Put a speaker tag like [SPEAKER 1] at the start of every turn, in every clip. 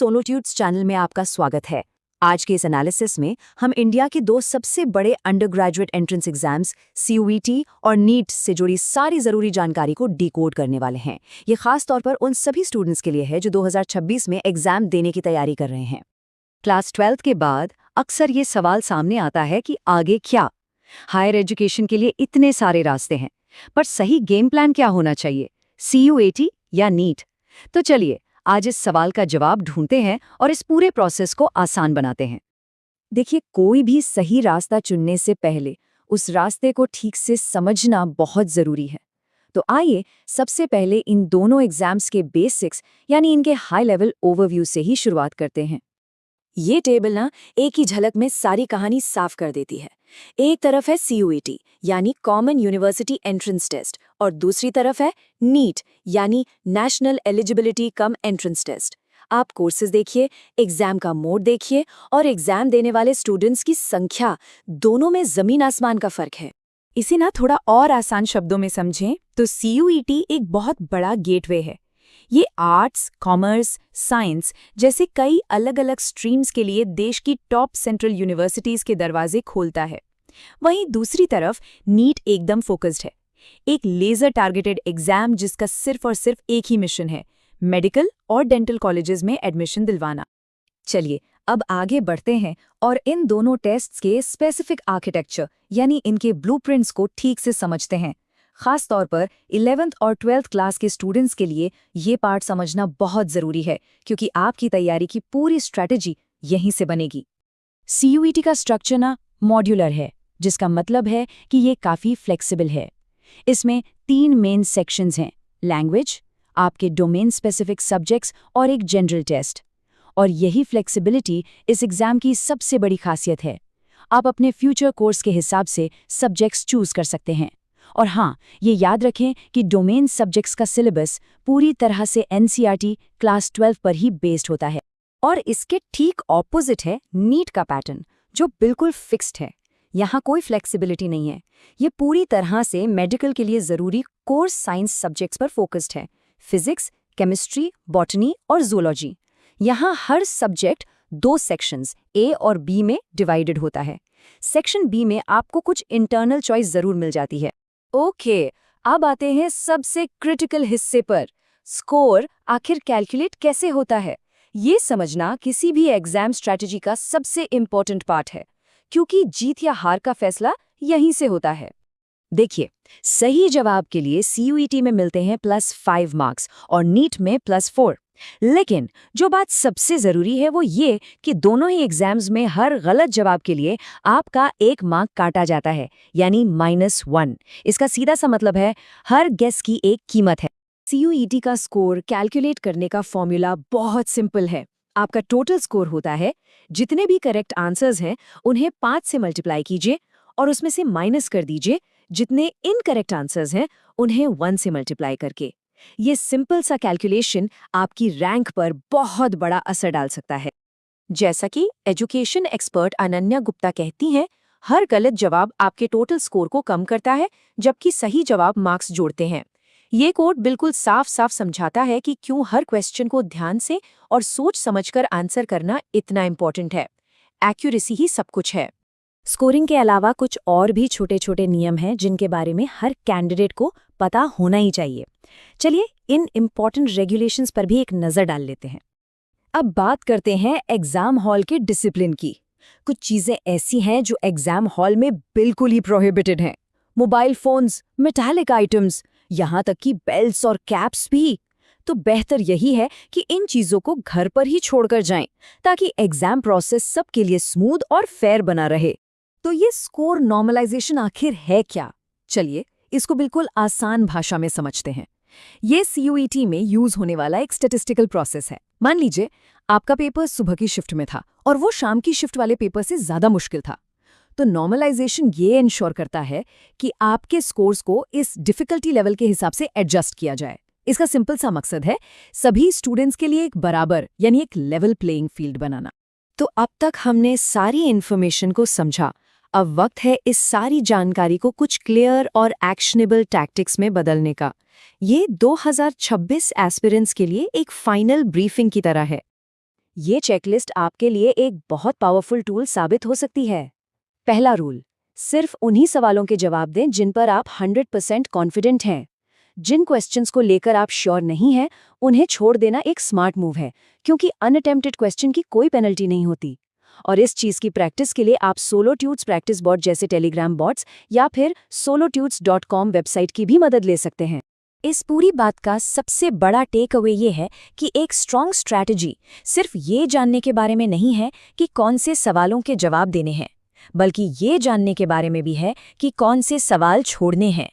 [SPEAKER 1] सोनोट्यूड्स channel में आपका स्वागत है। आज के इस एनालिसिस में हम इंडिया के दो सबसे बड़े under graduate entrance exams CUET और नीट से जुड़ी सारी ज़रूरी जानकारी को डिकोड करने वाले हैं। ये खास तौर पर उन सभी स्टूडेंट्स के लिए है जो 2026 में एग्जाम देने की तैयारी कर रहे हैं। क्लास 12 के बाद अक्सर ये सवाल सामने आता है कि आगे क्या। हायर एजुकेशन के लिए इतने सारे रास्ते हैं, पर सही गेम प्लान क्या होना चाहिए, CUET या नीट? तो चलिए आज इस सवाल का जवाब ढूंढते हैं और इस पूरे प्रोसेस को आसान बनाते हैं। देखिए, कोई भी सही रास्ता चुनने से पहले उस रास्ते को ठीक से समझना बहुत ज़रूरी है। तो आइए सबसे पहले इन दोनों एग्जाम्स के बेसिक्स यानी इनके हाई लेवल ओवरव्यू से ही शुरुआत करते हैं। ये टेबल ना एक ही झलक में सारी कहानी साफ कर देती है। एक तरफ है CUET यानी कॉमन यूनिवर्सिटी एंट्रेंस टेस्ट और दूसरी तरफ है नीट यानी national eligibility cum entrance test. आप कोर्सेज देखिए, एग्जाम का मोड देखिए और एग्जाम देने वाले स्टूडेंट्स की संख्या, दोनों में जमीन आसमान का फर्क है।
[SPEAKER 2] इसे ना थोड़ा और आसान शब्दों में समझें तो CUET एक बहुत बड़ा गेटवे है। ये आर्ट्स, कॉमर्स, साइंस जैसे कई अलग अलग स्ट्रीम्स के लिए देश की टॉप सेंट्रल यूनिवर्सिटीज के दरवाजे खोलता है। वहीं दूसरी तरफ नीट एकदम फोकस्ड है, एक लेजर टारगेटेड एग्जाम जिसका सिर्फ और सिर्फ एक ही मिशन है, मेडिकल और डेंटल कॉलेजेस में एडमिशन दिलवाना। चलिए अब आगे बढ़ते हैं और इन दोनों टेस्ट्स के स्पेसिफिक आर्किटेक्चर यानी इनके ब्लूप्रिंट्स को ठीक से समझते हैं। खास तौर पर 11th और 12th क्लास के स्टूडेंट्स के लिए ये पार्ट समझना बहुत ज़रूरी है, क्योंकि आपकी तैयारी की पूरी स्ट्रैटेजी यहीं से बनेगी। CUET का स्ट्रक्चर ना मॉड्यूलर है, जिसका मतलब है कि ये काफ़ी फ्लेक्सिबल है। इसमें 3 मेन सेक्शंस हैं: लैंग्वेज, आपके डोमेन स्पेसिफिक सब्जेक्ट्स और एक जनरल टेस्ट। और यही फ्लेक्सिबिलिटी इस एग्ज़ाम की सबसे बड़ी खासियत है। आप अपने फ्यूचर कोर्स के हिसाब से सब्जेक्ट्स चूज़ कर सकते हैं। और हाँ, ये याद रखें कि डोमेन सब्जेक्ट्स का सिलेबस पूरी तरह से NCERT क्लास 12 पर ही बेस्ड होता है। और इसके ठीक ऑपोजिट है नीट का पैटर्न, जो बिल्कुल फिक्स्ड है। यहाँ कोई फ्लेक्सिबिलिटी नहीं है। ये पूरी तरह से मेडिकल के लिए ज़रूरी कोर्स साइंस सब्जेक्ट्स पर फोकस्ड है: फिजिक्स, केमिस्ट्री, बॉटनी और जूलॉजी। यहाँ हर सब्जेक्ट 2 सेक्शंस A और B में डिवाइडेड होता है। सेक्शन B में आपको कुछ इंटरनल चॉइस ज़रूर मिल जाती है। ओके, अब आते हैं सबसे क्रिटिकल हिस्से पर। स्कोर आखिर कैलकुलेट कैसे होता है, ये समझना किसी भी एग्जाम स्ट्रैटेजी का सबसे इम्पोर्टेंट पार्ट है, क्योंकि जीत या हार का फैसला यहीं से होता है। देखिए, सही जवाब के लिए CUET में मिलते हैं +5 मार्क्स और नीट में +4। लेकिन जो बात सबसे ज़रूरी है वो ये कि दोनों ही एग्जाम्स में हर गलत जवाब के लिए आपका 1 मार्क काटा जाता है, यानी -1। इसका सीधा सा मतलब है हर गेस की एक कीमत है। CUET का स्कोर कैलकुलेट करने का फॉर्मूला बहुत सिंपल है। आपका टोटल स्कोर होता है, जितने भी करेक्ट आंसर्स हैं उन्हें 5 से मल्टीप्लाई कीजिए और उसमें से माइनस कर दीजिए जितने इनकरेक्ट आंसर्स हैं उन्हें 1 से मल्टीप्लाई करके। ये सिंपल सा कैलकुलेशन आपकी रैंक पर बहुत बड़ा असर डाल सकता है। जैसा कि एजुकेशन एक्सपर्ट अनन्या गुप्ता कहती हैं, हर गलत जवाब आपके टोटल स्कोर को कम करता है, जबकि सही जवाब मार्क्स जोड़ते हैं। ये कोड बिल्कुल साफ साफ समझाता है कि क्यों हर क्वेश्चन को ध्यान से और सोच समझकर आंसर करना इतना इम्पोर्टेंट है। एक्यूरेसी ही सब कुछ है। स्कोरिंग के अलावा कुछ और भी छोटे छोटे नियम हैं जिनके बारे में हर कैंडिडेट को पता होना ही चाहिए। चलिए इन इम्पॉर्टेंट रेगुलेशंस पर भी एक नज़र डाल लेते हैं। अब बात करते हैं एग्जाम हॉल के डिसिप्लिन की। कुछ चीज़ें ऐसी हैं जो एग्जाम हॉल में बिल्कुल ही प्रोहिबिटेड हैं। मोबाइल फोन्स, मेटालिक आइटम्स, यहाँ तक कि बेल्ट्स और कैप्स भी। तो बेहतर यही है कि इन चीज़ों को घर पर ही छोड़कर जाएं, ताकि एग्जाम प्रोसेस सबके लिए स्मूथ और फेयर बना रहे। तो ये स्कोर नॉर्मलाइजेशन आखिर है क्या? चलिए इसको बिल्कुल आसान भाषा में समझते हैं। ये CUET में यूज होने वाला एक स्टैटिस्टिकल प्रोसेस है। मान लीजिए आपका पेपर सुबह की शिफ्ट में था और वो शाम की शिफ्ट वाले पेपर से ज़्यादा मुश्किल था। तो नॉर्मलाइजेशन ये इंश्योर करता है कि आपके स्कोर्स को इस डिफिकल्टी लेवल के हिसाब से एडजस्ट किया जाए। इसका सिंपल सा मकसद है सभी स्टूडेंट्स के लिए एक बराबर यानी एक लेवल प्लेइंग फील्ड बनाना। तो अब तक हमने सारी इन्फॉर्मेशन को समझा। अब वक्त है इस सारी जानकारी को कुछ क्लियर और एक्शनेबल टैक्टिक्स में बदलने का। ये 2026 एस्पिरेंट्स के लिए एक फाइनल ब्रीफिंग की तरह है।
[SPEAKER 1] ये चेकलिस्ट आपके लिए एक बहुत पावरफुल टूल साबित हो सकती है। पहला रूल, सिर्फ उन्हीं सवालों के जवाब दें जिन पर आप 100% कॉन्फिडेंट हैं। जिन क्वेश्चंस को लेकर आप श्योर नहीं हैं, उन्हें छोड़ देना एक स्मार्ट मूव है, क्योंकि अनअटेम्प्टेड क्वेश्चन की कोई पेनल्टी नहीं होती। और इस चीज की प्रैक्टिस के लिए आप सोलोट्यूट्स प्रैक्टिस बॉट जैसे टेलीग्राम बॉट्स या फिर solotutes.com वेबसाइट की भी मदद ले सकते हैं।
[SPEAKER 2] इस पूरी बात का सबसे बड़ा टेक अवे ये है कि एक स्ट्रॉन्ग स्ट्रैटेजी सिर्फ ये जानने के बारे में नहीं है कि कौन से सवालों के जवाब देने हैं, बल्कि ये जानने के बारे में भी है कि कौन से सवाल छोड़ने हैं।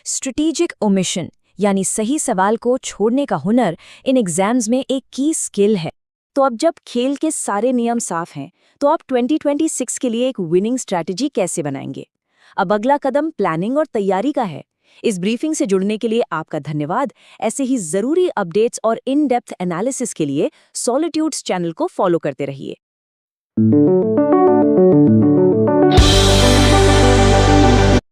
[SPEAKER 2] स्ट्रेटेजिक ओमिशन यानी सही सवाल को छोड़ने का हुनर इन एग्जाम्स में एक की स्किल है।
[SPEAKER 1] तो अब जब खेल के सारे नियम साफ हैं, तो आप 2026 के लिए एक विनिंग स्ट्रैटेजी कैसे बनाएंगे? अब अगला कदम प्लानिंग और तैयारी का है। इस ब्रीफिंग से जुड़ने के लिए आपका धन्यवाद। ऐसे ही जरूरी अपडेट्स और इन डेप्थ एनालिसिस के लिए सॉलिट्यूड्स चैनल को फॉलो करते रहिए।